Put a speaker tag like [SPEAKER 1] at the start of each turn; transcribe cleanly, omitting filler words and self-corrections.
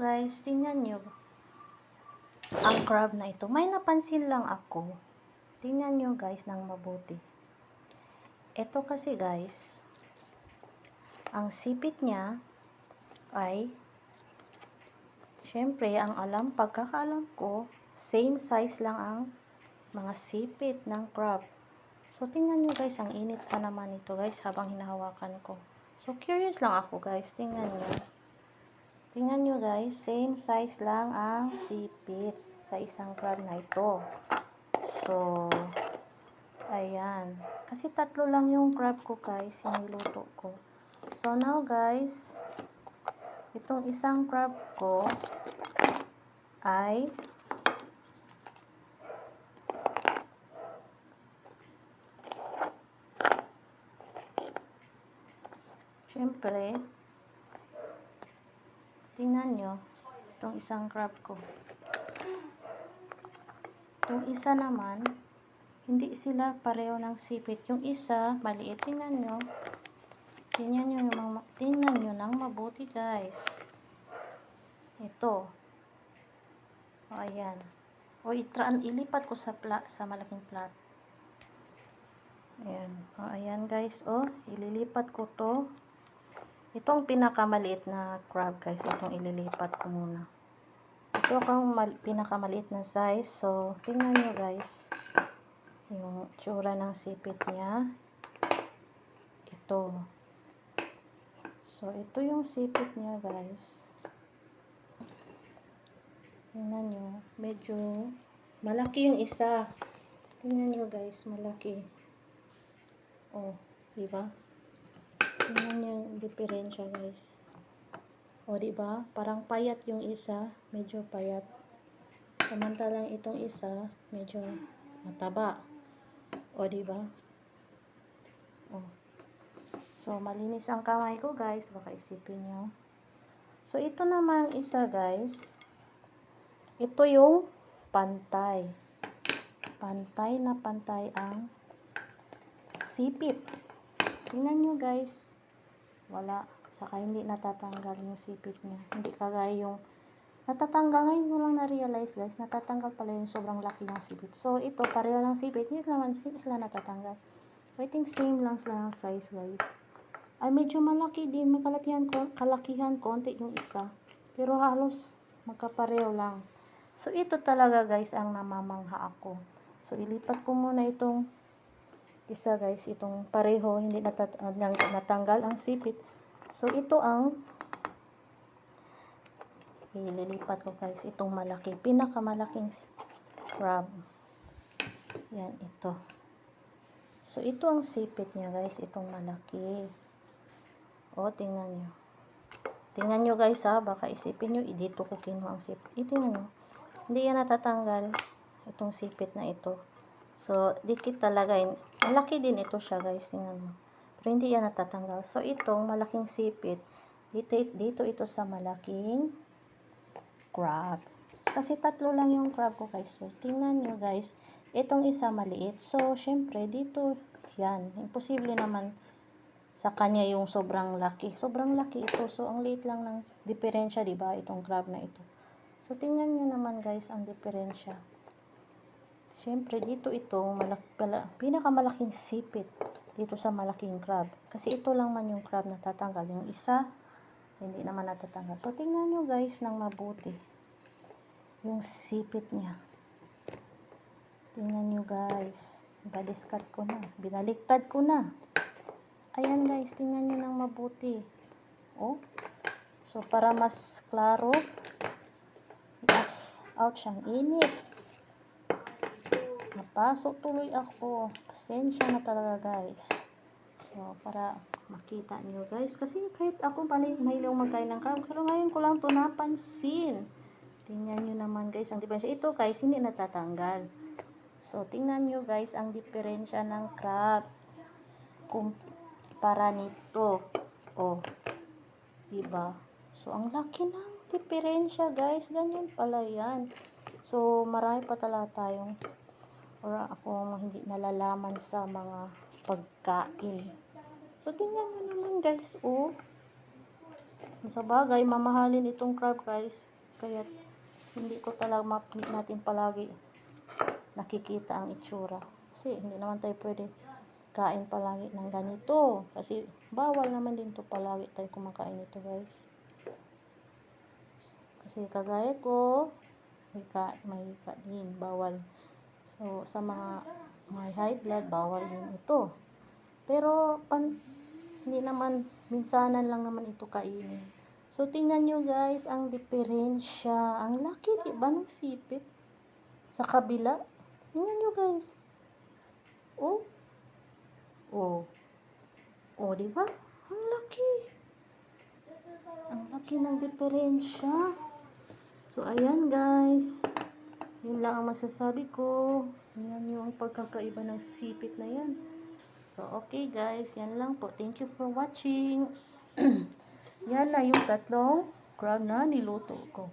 [SPEAKER 1] guys, tingnan nyo ang crab na ito. May napansin lang ako. Tingnan nyo guys ng mabuti. Ito kasi guys, ang sipit niya ay, syempre, ang pagkakaalam ko, same size lang ang mga sipit ng crab. So, tingnan nyo guys, ang init pa naman ito guys habang hinahawakan ko. So, curious lang ako guys, tingnan nyo. Tingnan nyo guys, same size lang ang sipit sa isang crab na ito. So, ayan. Kasi tatlo lang yung crab ko guys, niluto ko. So, now guys, itong isang crab ko ay syempre, tingnan nyo itong isang crab ko. Itong isa naman, hindi sila pareho ng sipit. Yung isa, maliit. Tingnan nyo. Tingnan nyo ng mabuti guys. Ito. O, ayan. O, ilipat ko sa malaking plat. Ayan. O, ayan guys. O, ililipat ko to. Itong pinakamaliit na crab guys. Itong ililipat ko muna. Ito ang pinakamaliit na size. So, tingnan nyo guys. Yung tsura ng sipit niya. Ito. So, ito yung sipit niya guys. Tingnan nyo. Medyo malaki yung isa. Tingnan nyo guys. Malaki. Oh, diba? Tingnan nyo yung diferensya guys. O, diba? Parang payat yung isa. Medyo payat. Samantalang itong isa, medyo mataba. O, diba? O. So, malinis ang kamay ko guys. Baka isipin nyo. So, ito namang isa guys. Ito yung pantay. Pantay na pantay ang sipit. Tingnan nyo guys. Wala. Saka hindi natatanggal yung sipit niya. Hindi kagaya yung natatanggal. Ngayon ko lang na-realize guys. Natatanggal pala yung sobrang laki ng sipit. So, ito pareho ng sipit. Hindi sila natatanggal. I think same lang sila ng size guys. Ay medyo malaki din. May kalakihan konti yung isa. Pero halos magkapareho lang. So, ito talaga guys ang namamangha ako. So, ilipat ko muna itong isa guys. Itong pareho. Hindi natanggal ang sipit. So, ito ang ililipat ko guys. Itong malaki. Pinakamalaking crab. Yan, ito. So, ito ang sipit niya guys. Itong malaki. O, tingnan nyo. Tingnan nyo guys ha. Baka isipin nyo, dito ko kinuha ang sipit. Tingnan nyo. Hindi yan natatanggal. Itong sipit na ito. So, dikit talaga. Malaki din ito siya guys. Tingnan mo. Pero hindi yan natatanggal. So, itong malaking sipit, dito ito sa malaking crab. Kasi tatlo lang yung crab ko guys. So, tingnan nyo guys. Itong isa maliit. So, syempre, dito, yan. Imposible naman sa kanya yung sobrang laki. Sobrang laki ito. So, ang liit lang ng diferensya, diba? Itong crab na ito. So, tingnan nyo naman guys ang diferensya. Siyempre, dito itong pinakamalaking sipit dito sa malaking crab. Kasi ito lang man yung crab na tatanggal. Yung isa, hindi naman natatanggal. So, tingnan nyo guys ng mabuti. Yung sipit niya. Tingnan nyo guys. Binaliktad ko na. Ayan guys, tingnan nyo ng mabuti. Oh. So, para mas klaro. Ouch, ang init. Napasok tuloy ako. Pasensya na talaga guys. So, para makita nyo guys. Kasi kahit ako mahilig magkain ng crab. Pero ngayon ko lang ito napansin. Tingnan nyo naman guys ang diferensya. Ito guys, hindi natatanggal. So, tingnan nyo guys ang diferensya ng crab. Kumpara nito. Oh. Diba? So, ang laki ng diferensya guys. Ganyan pala yan. So, marami pa talaga tayong akong hindi nalalaman sa mga pagkain. So, tingnan nyo naman guys, oh. Sa bagay, mamahalin itong crab guys. Kaya hindi ko talaga natin palagi nakikita ang itsura. Kasi hindi naman tayo pwede kain palagi ng ganito. Kasi bawal naman din to palagi tayo kumakain ito, guys. Kasi kagaya ko, may ka din, bawal. So, sa mga may high blood, bawal din ito. Pero, hindi naman, minsanan lang naman ito kainin. So, tingnan nyo guys, ang diferensya. Ang laki, diba, ng sipit? Sa kabila. Tingnan nyo guys. Oh. Oh. Oh, diba? Ang laki. Ang laki ng diferensya. So, ayan guys. Yun lang ang masasabi ko. Tingnan nyo ang pagkakaiba ng sipit na yan. So, okay guys. Yan lang po. Thank you for watching. Yan na yung tatlong crab na niluto ko.